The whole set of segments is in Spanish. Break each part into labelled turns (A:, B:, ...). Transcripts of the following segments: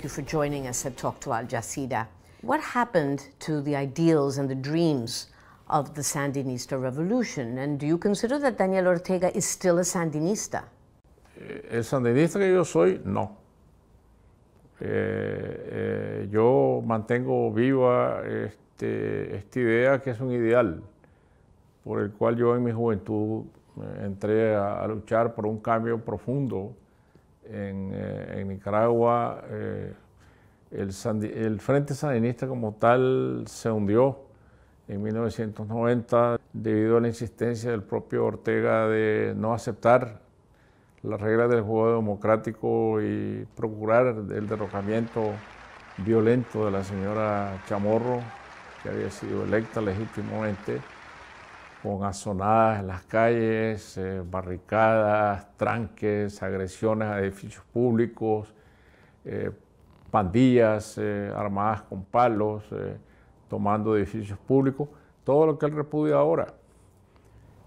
A: Thank you for joining us at Talk to Al Jazeera. What happened to the ideals and the dreams of the Sandinista revolution? And do you consider that Daniel Ortega is still a Sandinista?
B: El sandinista que yo soy, no. Yo mantengo viva esta idea que es un ideal por el cual yo en mi juventud entré a luchar por un cambio profundo en Nicaragua. El Frente Sandinista como tal se hundió en 1990 debido a la insistencia del propio Ortega de no aceptar las reglas del juego democrático y procurar el derrocamiento violento de la señora Chamorro, que había sido electa legítimamente, con azonadas en las calles, barricadas, tranques, agresiones a edificios públicos, pandillas armadas con palos, tomando edificios públicos, todo lo que él repudia ahora.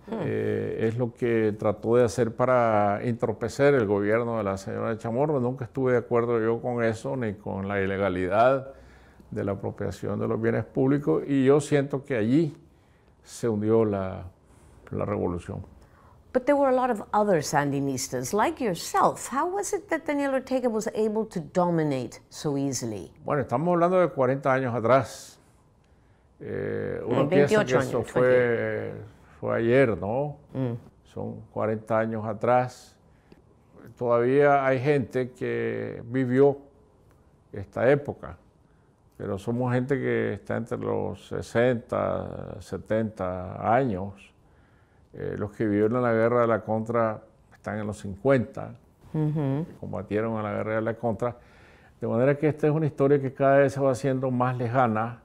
B: Es lo que trató de hacer para entorpecer el gobierno de la señora Chamorro. Nunca estuve de acuerdo yo con eso, ni con la ilegalidad de la apropiación de los bienes públicos, y yo siento que allí se hundió la revolución.
A: But there were a lot of other Sandinistas, like yourself. How was it that Daniel Ortega was able to dominate so easily?
B: Bueno, estamos hablando de 40 años atrás. Uno piensa que eso fue ayer, ¿no? Son 40 años atrás. Todavía hay gente que vivió esta época, pero somos gente que está entre los 60, 70 años. Los que vivieron en la guerra de la Contra están en los 50, combatieron en la guerra de la Contra. De manera que esta es una historia que cada vez se va haciendo más lejana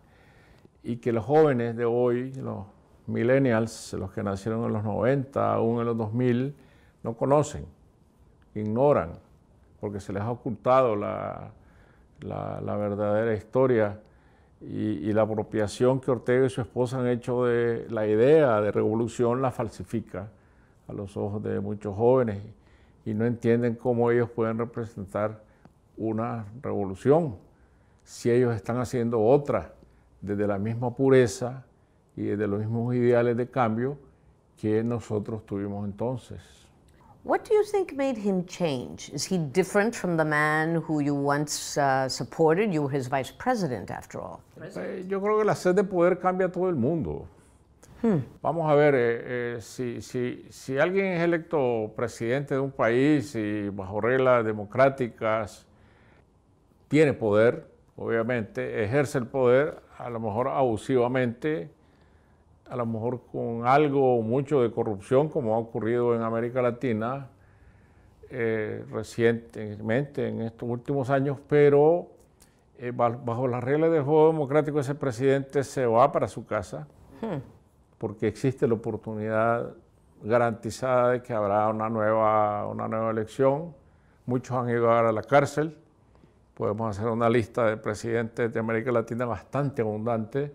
B: y que los jóvenes de hoy, los millennials, los que nacieron en los 90, aún en los 2000, no conocen, ignoran, porque se les ha ocultado la verdadera historia y la apropiación que Ortega y su esposa han hecho de la idea de revolución la falsifica a los ojos de muchos jóvenes y no entienden cómo ellos pueden representar una revolución si ellos están haciendo otra desde la misma pureza y desde los mismos ideales de cambio que nosotros tuvimos entonces.
A: What do you think made him change? Is he different from the man who you once supported? You were his vice president, after all.
B: Yo creo que la sed de poder cambia a todo el mundo. Vamos a ver, si alguien es electo presidente de un país y bajo reglas democráticas tiene poder, obviamente, ejerce el poder, a lo mejor abusivamente, a lo mejor con algo o mucho de corrupción, como ha ocurrido en América Latina recientemente, en estos últimos años, pero bajo las reglas del juego democrático ese presidente se va para su casa porque existe la oportunidad garantizada de que habrá una nueva elección. Muchos han ido a la cárcel. Podemos hacer una lista de presidentes de América Latina bastante abundante,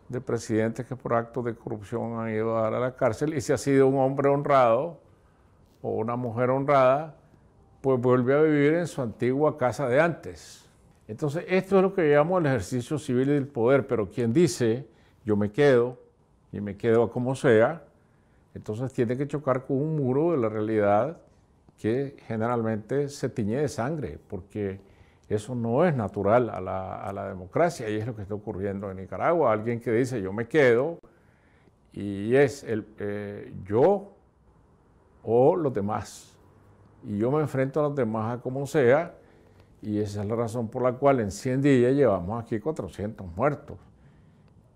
B: de presidentes que por actos de corrupción han ido a la cárcel, y si ha sido un hombre honrado o una mujer honrada, pues vuelve a vivir en su antigua casa de antes. Entonces, esto es lo que llamo el ejercicio civil del poder, pero quien dice, yo me quedo, y me quedo a como sea, entonces tiene que chocar con un muro de la realidad que generalmente se tiñe de sangre, porque eso no es natural a la democracia y es lo que está ocurriendo en Nicaragua. Alguien que dice yo me quedo y es yo o los demás. Y yo me enfrento a los demás a como sea y esa es la razón por la cual en 100 días llevamos aquí 400 muertos.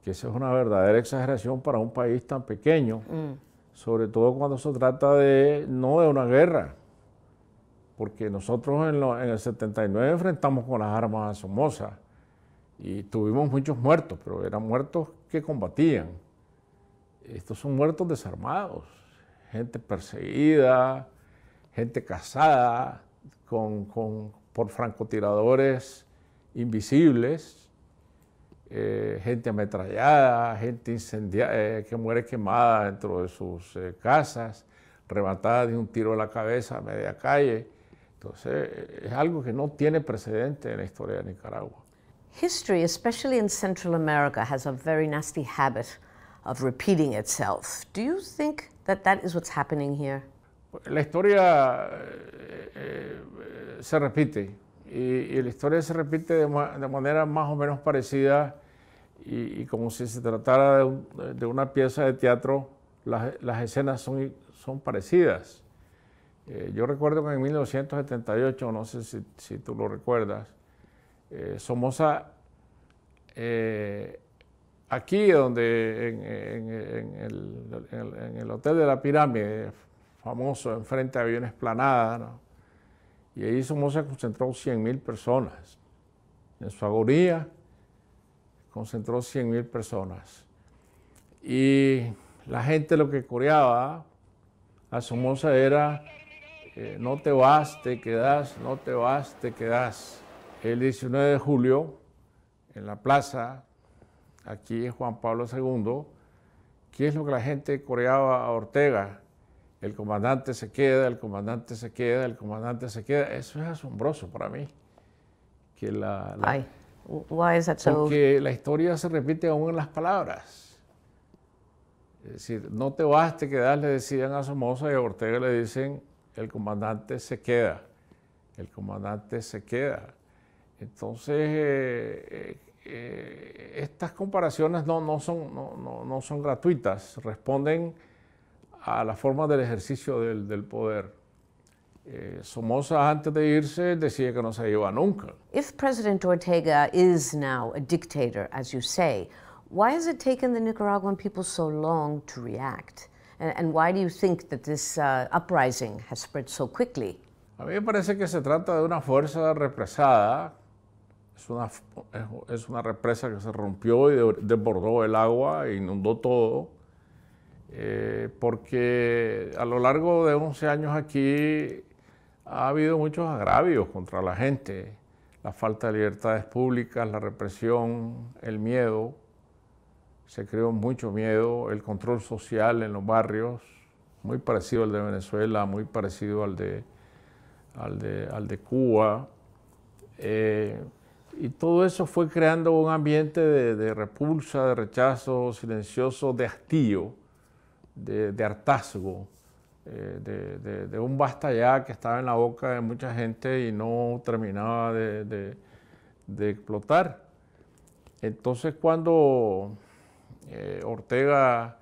B: Que esa es una verdadera exageración para un país tan pequeño, sobre todo cuando se trata no de una guerra. Porque nosotros en el 79 enfrentamos con las armas a Somoza y tuvimos muchos muertos, pero eran muertos que combatían. Estos son muertos desarmados, gente perseguida, gente cazada por francotiradores invisibles, gente ametrallada, gente incendiada, que muere quemada dentro de sus casas, rematada de un tiro en la cabeza a media calle. Entonces, es algo que no tiene precedente en la historia de Nicaragua.
A: History, especially in Central America, has a very nasty habit of repeating itself. Do you think that that is what's happening here?
B: La historia se repite y la historia se repite de manera más o menos parecida y como si se tratara de una pieza de teatro, las escenas son parecidas. Yo recuerdo que en 1978, no sé si tú lo recuerdas, Somoza, aquí donde en el Hotel de la Pirámide, famoso, enfrente había una explanada, ¿no? Y ahí Somoza concentró 100.000 personas. En su agonía concentró 100.000 personas. Y la gente lo que coreaba a Somoza era no te vas, te quedas, no te vas, te quedas. El 19 de julio, en la plaza, aquí en Juan Pablo II, ¿qué es lo que la gente coreaba a Ortega? El comandante se queda, el comandante se queda, el comandante se queda. Eso es asombroso para mí. Que
A: Why is that so?
B: Porque la historia se repite aún en las palabras. Es decir, no te vas, te quedas, le decían a Somoza, y a Ortega le dicen, el comandante se queda, el comandante se queda. Entonces, estas comparaciones no son gratuitas, responden a la forma del ejercicio del poder. Somoza, antes de irse, decía que no se iba nunca.
A: If President Ortega is now a dictator, as you say, why has it taken the Nicaraguan people so long to react? And why do you think that this uprising has spread so quickly?
B: A mí me parece que se trata de una fuerza represada. Es una represa que se rompió y desbordó el agua e inundó todo. Porque a lo largo de 11 años aquí ha habido muchos agravios contra la gente. La falta de libertades públicas, la represión, el miedo. Se creó mucho miedo, el control social en los barrios, muy parecido al de Venezuela, muy parecido al de Cuba. Y todo eso fue creando un ambiente de repulsa, de rechazo silencioso, de hastío, de hartazgo, de un basta ya que estaba en la boca de mucha gente y no terminaba de explotar. Entonces, cuando Ortega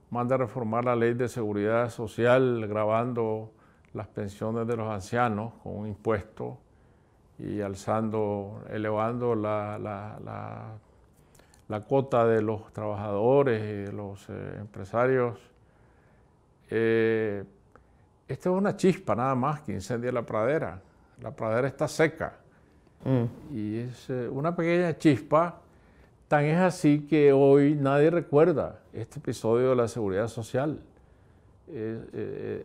B: manda a reformar la ley de seguridad social, grabando las pensiones de los ancianos con un impuesto y elevando la cuota de los trabajadores y de los empresarios. Esta es una chispa nada más que incendia la pradera. La pradera está seca y es una pequeña chispa. Tan es así que hoy nadie recuerda este episodio de la seguridad social.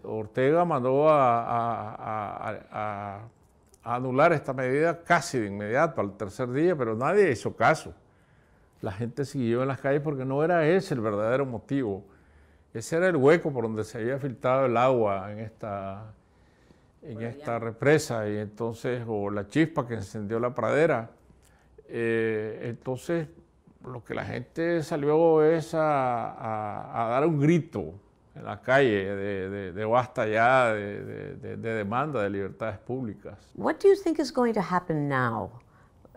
B: Ortega mandó a anular esta medida casi de inmediato, al tercer día, pero nadie hizo caso. La gente siguió en las calles porque no era ese el verdadero motivo. Ese era el hueco por donde se había filtrado el agua en esta represa y entonces, o la chispa que encendió la pradera. Entonces, lo que la gente salió es a dar un grito en la calle de basta ya, de demanda de libertades públicas.
A: What do you think is going to happen now?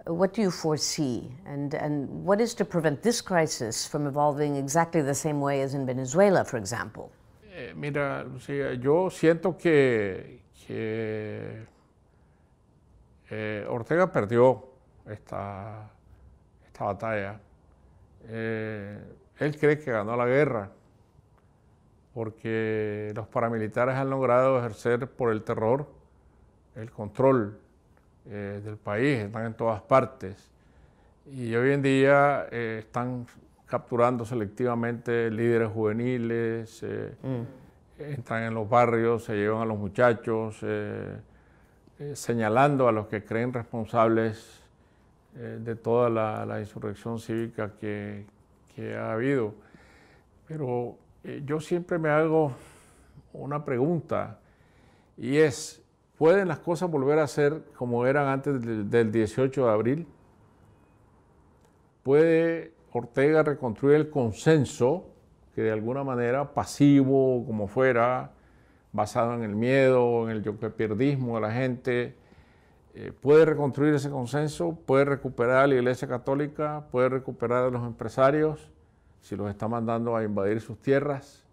A: What do you foresee? And what is to prevent this crisis from evolving exactly the same way as in Venezuela, for example?
B: Mira, Lucía, yo siento que Ortega perdió esta batalla. Él cree que ganó la guerra porque los paramilitares han logrado ejercer por el terror el control del país, están en todas partes y hoy en día están capturando selectivamente líderes juveniles, entran en los barrios, se llevan a los muchachos, señalando a los que creen responsables de toda la insurrección cívica que ha habido. Pero yo siempre me hago una pregunta y es, ¿Pueden las cosas volver a ser como eran antes del 18 de abril? ¿Puede Ortega reconstruir el consenso que de alguna manera, pasivo, como fuera, basado en el miedo, en el yoquepierdismo de la gente, puede reconstruir ese consenso, puede recuperar a la Iglesia Católica, puede recuperar a los empresarios, si los está mandando a invadir sus tierras,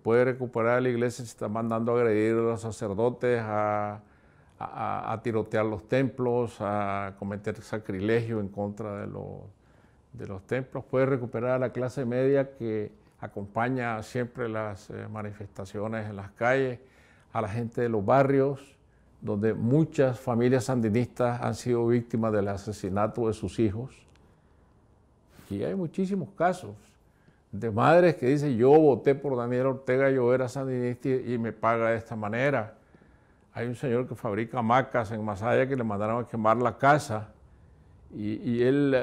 B: puede recuperar a la Iglesia si está mandando a agredir a los sacerdotes, a tirotear los templos, a cometer sacrilegio en contra de los templos, puede recuperar a la clase media que acompaña siempre las manifestaciones en las calles, a la gente de los barrios, donde muchas familias sandinistas han sido víctimas del asesinato de sus hijos. Y hay muchísimos casos de madres que dicen, yo voté por Daniel Ortega, yo era sandinista y me paga de esta manera. Hay un señor que fabrica hamacas en Masaya que le mandaron a quemar la casa y él,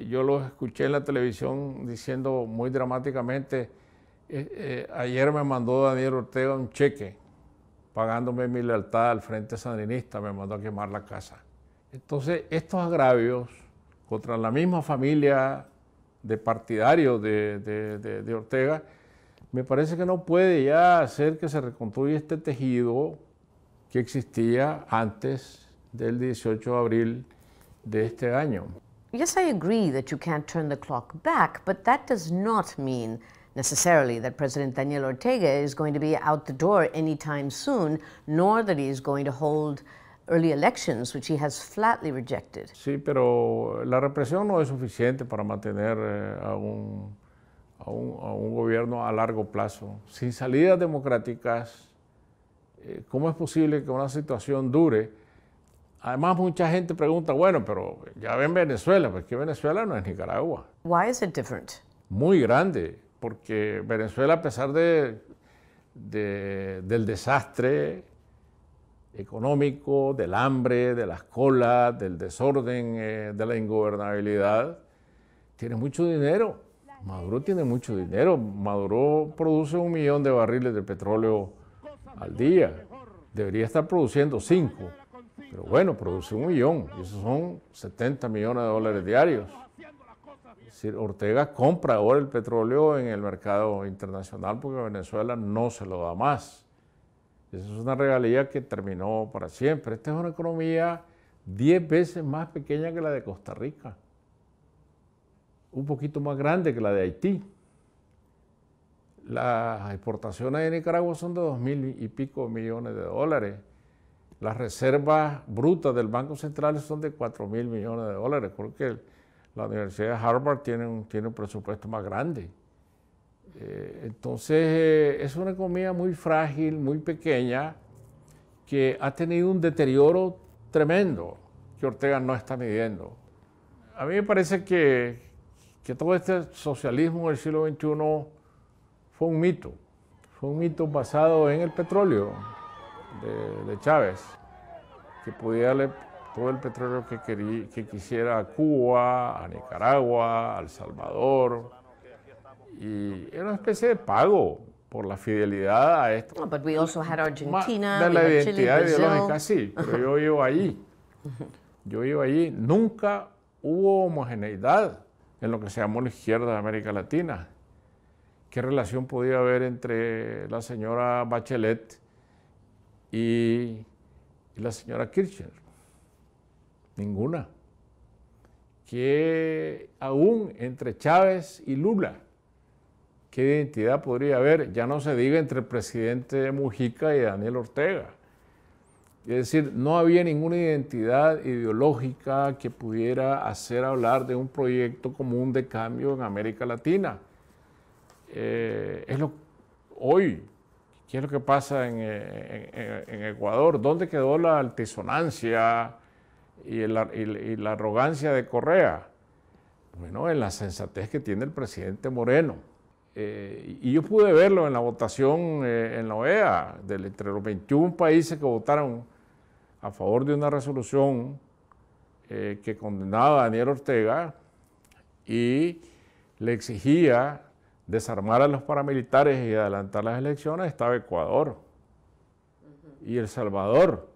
B: yo lo escuché en la televisión diciendo muy dramáticamente, ayer me mandó Daniel Ortega un cheque pagándome mi lealtad al Frente Sandinista, me mandó a quemar la casa. Entonces, estos agravios contra la misma familia de partidarios de Ortega, me parece que no puede ya hacer que se reconstruya este tejido que existía antes del 18 de abril de este año.
A: Yes, I agree that you can't turn the clock back, but that does not mean necessarily that President Daniel Ortega is going to be out the door anytime soon, nor that he is going to hold early elections, which he has flatly rejected.
B: Sí, pero la represión no es suficiente para mantener a un gobierno a largo plazo. Sin salidas democráticas, ¿cómo es posible que una situación dure? Además, mucha gente pregunta, bueno, pero ya ven Venezuela, porque Venezuela no es Nicaragua.
A: Why is it different?
B: Muy grande, porque Venezuela, a pesar del desastre económico, del hambre, de las colas, del desorden, de la ingobernabilidad, tiene mucho dinero. Maduro tiene mucho dinero. Maduro produce 1 millón de barriles de petróleo al día. Debería estar produciendo 5, pero bueno, produce 1 millón, y esos son 70 millones de dólares diarios. Es decir, Ortega compra ahora el petróleo en el mercado internacional porque Venezuela no se lo da más. Esa es una regalía que terminó para siempre. Esta es una economía 10 veces más pequeña que la de Costa Rica, un poquito más grande que la de Haití. Las exportaciones de Nicaragua son de 2.000 y pico millones de dólares. Las reservas brutas del Banco Central son de 4.000 millones de dólares. Creo que la Universidad de Harvard tiene un presupuesto más grande. Entonces, es una economía muy frágil, muy pequeña, que ha tenido un deterioro tremendo que Ortega no está midiendo. A mí me parece que todo este socialismo del siglo XXI fue un mito basado en el petróleo de Chávez, que podía darle todo el petróleo que quisiera a Cuba, a Nicaragua, a El Salvador, y era una especie de pago por la fidelidad a esto.
A: Oh, but we also had Argentina,
B: De
A: we
B: la
A: had
B: identidad
A: Chile,
B: ideológica,
A: Brazil.
B: sí, pero yo vivo allí. Yo vivo allí. Nunca hubo homogeneidad en lo que se llamó la izquierda de América Latina. ¿Qué relación podía haber entre la señora Bachelet y la señora Kirchner? Ninguna. ¿Qué aún entre Chávez y Lula? ¿Qué identidad podría haber? Ya no se diga entre el presidente Mujica y Daniel Ortega. Es decir, no había ninguna identidad ideológica que pudiera hacer hablar de un proyecto común de cambio en América Latina. Hoy, ¿qué es lo que pasa en Ecuador? ¿Dónde quedó la altisonancia y la arrogancia de Correa? Bueno, en la sensatez que tiene el presidente Moreno. Y yo pude verlo en la votación en la OEA, entre los 21 países que votaron a favor de una resolución que condenaba a Daniel Ortega y le exigía desarmar a los paramilitares y adelantar las elecciones, estaba Ecuador. y El Salvador,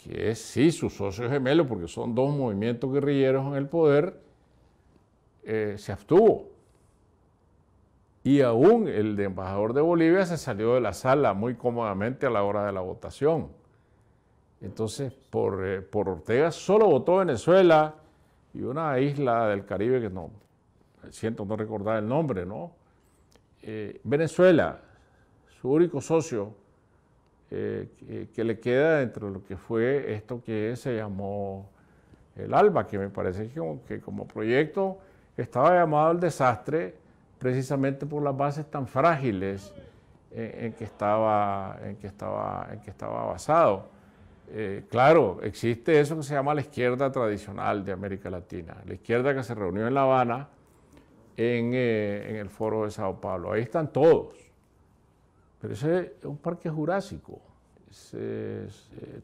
B: que es sí su socio gemelo, porque son dos movimientos guerrilleros en el poder, se abstuvo. Y aún el de embajador de Bolivia se salió de la sala muy cómodamente a la hora de la votación. Entonces, por Ortega solo votó Venezuela y una isla del Caribe que no, siento no recordar el nombre, ¿no? Venezuela, su único socio que le queda dentro de lo que fue esto que se llamó el ALBA, que me parece que como proyecto estaba llamado al desastre precisamente por las bases tan frágiles en que estaba basado. Claro, existe eso que se llama la izquierda tradicional de América Latina, la izquierda que se reunió en La Habana en el Foro de Sao Paulo. Ahí están todos, pero ese es un parque jurásico.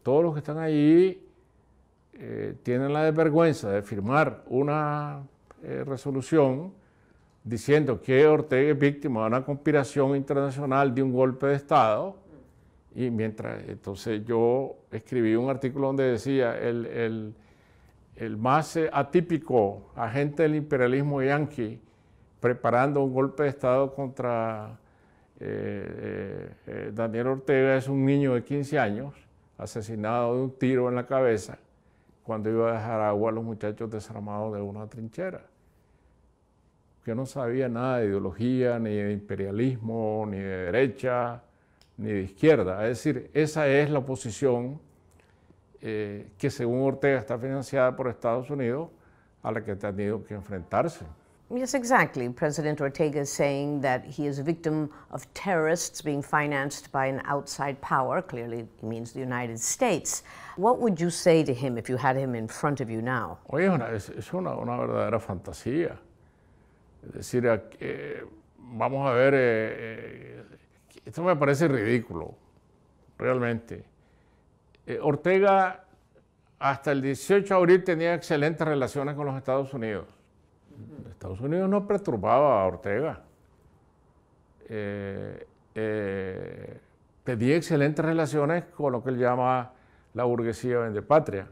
B: Todos los que están allí tienen la desvergüenza de firmar una resolución diciendo que Ortega es víctima de una conspiración internacional de un golpe de Estado. Y entonces yo escribí un artículo donde decía el más atípico agente del imperialismo yanqui preparando un golpe de Estado contra Daniel Ortega es un niño de 15 años asesinado de un tiro en la cabeza cuando iba a dejar agua a los muchachos desarmados de una trinchera, que no sabía nada de ideología, ni de imperialismo, ni de derecha, ni de izquierda. Es decir, esa es la oposición que según Ortega está financiada por Estados Unidos, a la que ha tenido que enfrentarse.
A: Yes, exactly. President Ortega is saying that he is a victim of terrorists being financed by an outside power. Clearly, he means the United States. What would you say to him if you had him in front of you now?
B: Oye, es una verdadera fantasía. Es decir, vamos a ver, esto me parece ridículo, realmente. Ortega hasta el 18 de abril tenía excelentes relaciones con los Estados Unidos. Estados Unidos no perturbaba a Ortega. Tenía excelentes relaciones con lo que él llama la burguesía vendepatria.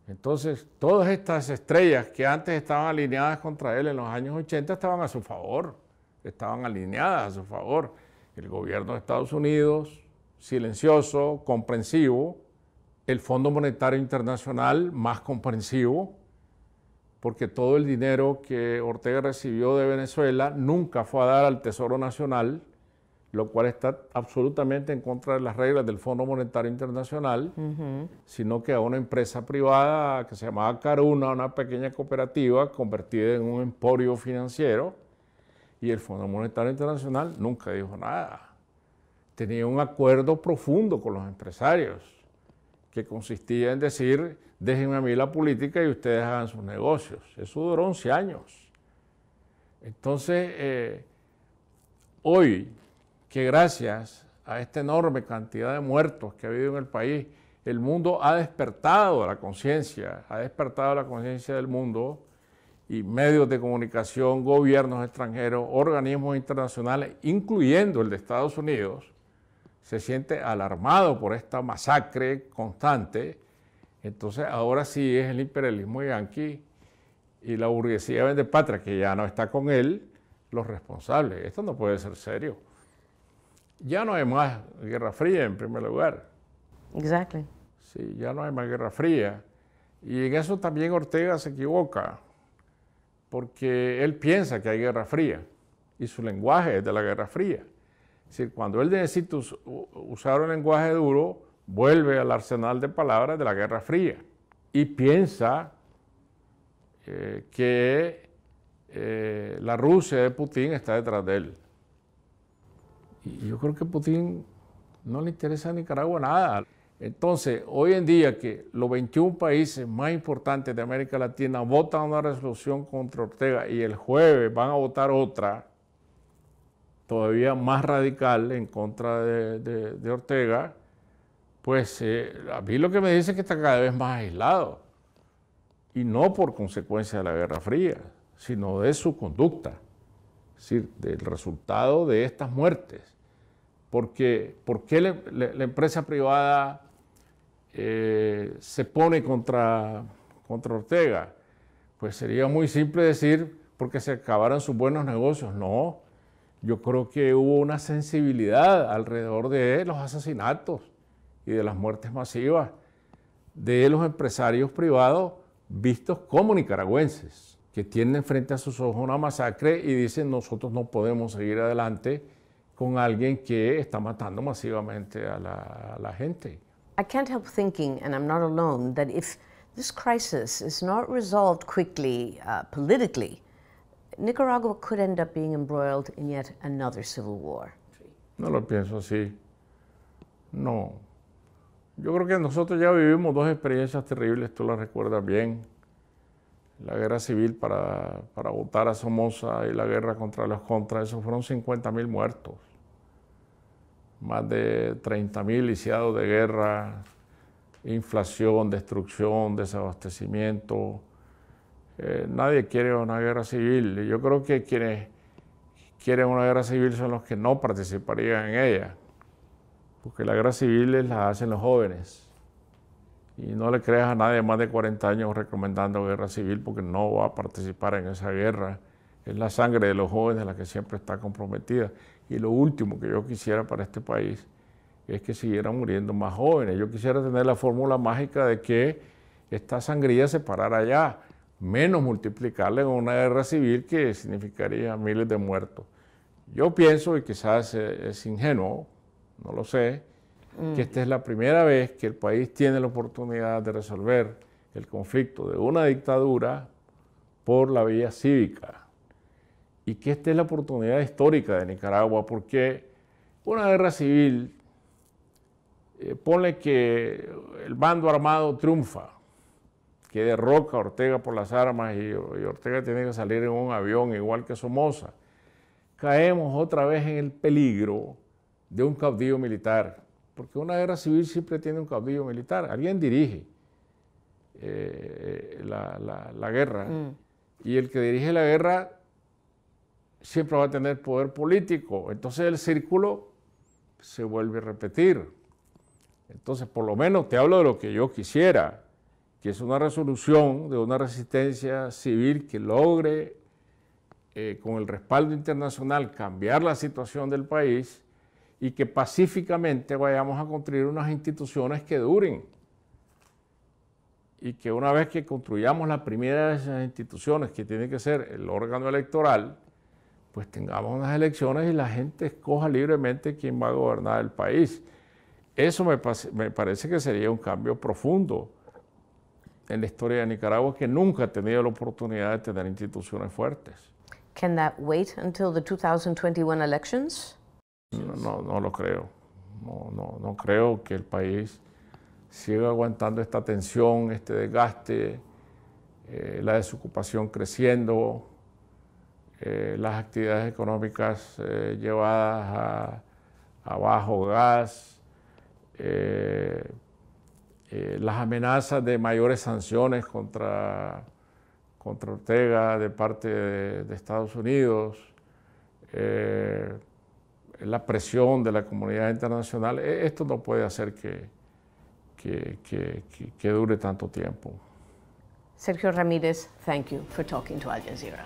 B: Entonces, todas estas estrellas que antes estaban alineadas contra él en los años 80 estaban a su favor, estaban alineadas a su favor. El gobierno de Estados Unidos, silencioso, comprensivo, el Fondo Monetario Internacional, más comprensivo, porque todo el dinero que Ortega recibió de Venezuela nunca fue a dar al Tesoro Nacional, lo cual está absolutamente en contra de las reglas del Fondo Monetario Internacional, sino que a una empresa privada que se llamaba Caruna, una pequeña cooperativa convertida en un emporio financiero, y el Fondo Monetario Internacional nunca dijo nada. Tenía un acuerdo profundo con los empresarios, que consistía en decir, déjenme a mí la política y ustedes hagan sus negocios. Eso duró 11 años. Entonces, hoy, que gracias a esta enorme cantidad de muertos que ha habido en el país, el mundo ha despertado la conciencia del mundo, y medios de comunicación, gobiernos extranjeros, organismos internacionales, incluyendo el de Estados Unidos, se siente alarmado por esta masacre constante. Entonces ahora sí es el imperialismo yanqui y la burguesía vendepatria, que ya no está con él, los responsables. Esto no puede ser serio. Ya no hay más Guerra Fría, en primer lugar.
A: Exactly.
B: Sí, ya no hay más Guerra Fría. Y en eso también Ortega se equivoca, porque él piensa que hay Guerra Fría y su lenguaje es de la Guerra Fría. Es decir, cuando él necesita usar un lenguaje duro, vuelve al arsenal de palabras de la Guerra Fría y piensa que la Rusia de Putin está detrás de él. Y yo creo que a Putin no le interesa a Nicaragua nada. Entonces, hoy en día que los 21 países más importantes de América Latina votan una resolución contra Ortega y el jueves van a votar otra, todavía más radical en contra de Ortega, pues a mí lo que me dice es que está cada vez más aislado. Y no por consecuencia de la Guerra Fría, sino de su conducta. Es decir, del resultado de estas muertes. Porque, ¿por qué la empresa privada se pone contra Ortega? Pues sería muy simple decir porque se acabaron sus buenos negocios. No, yo creo que hubo una sensibilidad alrededor de los asesinatos y de las muertes masivas de los empresarios privados vistos como nicaragüenses, que tienen frente a sus ojos una masacre y dicen nosotros no podemos seguir adelante con alguien que está matando masivamente a la gente.
A: I can't help thinking, and I'm not alone, that if this crisis is not resolved quickly politically, Nicaragua could end up being embroiled in yet another civil war.
B: No lo pienso así. No. Yo creo que nosotros ya vivimos dos experiencias terribles, tú las recuerdas bien. La guerra civil para votar a Somoza y la guerra contra los contras, eso fueron 50.000 muertos. Más de 30.000 lisiados de guerra, inflación, destrucción, desabastecimiento. Nadie quiere una guerra civil. Y yo creo que quienes quieren una guerra civil son los que no participarían en ella. Porque la guerra civil la hacen los jóvenes. Y no le creas a nadie más de 40 años recomendando guerra civil porque no va a participar en esa guerra. Es la sangre de los jóvenes la que siempre está comprometida. Y lo último que yo quisiera para este país es que siguieran muriendo más jóvenes. Yo quisiera tener la fórmula mágica de que esta sangría se parara ya, menos multiplicarla en una guerra civil que significaría miles de muertos. Yo pienso, y quizás es ingenuo, no lo sé, que esta es la primera vez que el país tiene la oportunidad de resolver el conflicto de una dictadura por la vía cívica. Y que esta es la oportunidad histórica de Nicaragua, porque una guerra civil, ponle que el bando armado triunfa, que derroca a Ortega por las armas y Ortega tiene que salir en un avión igual que Somoza. Caemos otra vez en el peligro de un caudillo militar, porque una guerra civil siempre tiene un caudillo militar, alguien dirige la guerra, y el que dirige la guerra siempre va a tener poder político, entonces el círculo se vuelve a repetir. Entonces, por lo menos te hablo de lo que yo quisiera, que es una resolución de una resistencia civil que logre, con el respaldo internacional, cambiar la situación del país y que pacíficamente vayamos a construir unas instituciones que duren. Y que una vez que construyamos la primera de esas instituciones, que tiene que ser el órgano electoral, pues tengamos unas elecciones y la gente escoja libremente quién va a gobernar el país. Eso me parece que sería un cambio profundo en la historia de Nicaragua, que nunca ha tenido la oportunidad de tener instituciones fuertes.
A: Can that wait until the 2021 elections?
B: No lo creo. No creo que el país siga aguantando esta tensión, este desgaste, la desocupación creciendo, las actividades económicas llevadas a bajo gas, las amenazas de mayores sanciones contra Ortega de parte de Estados Unidos, la presión de la comunidad internacional. Esto no puede hacer que dure tanto tiempo.
A: Sergio Ramírez, thank you for talking to Al Jazeera.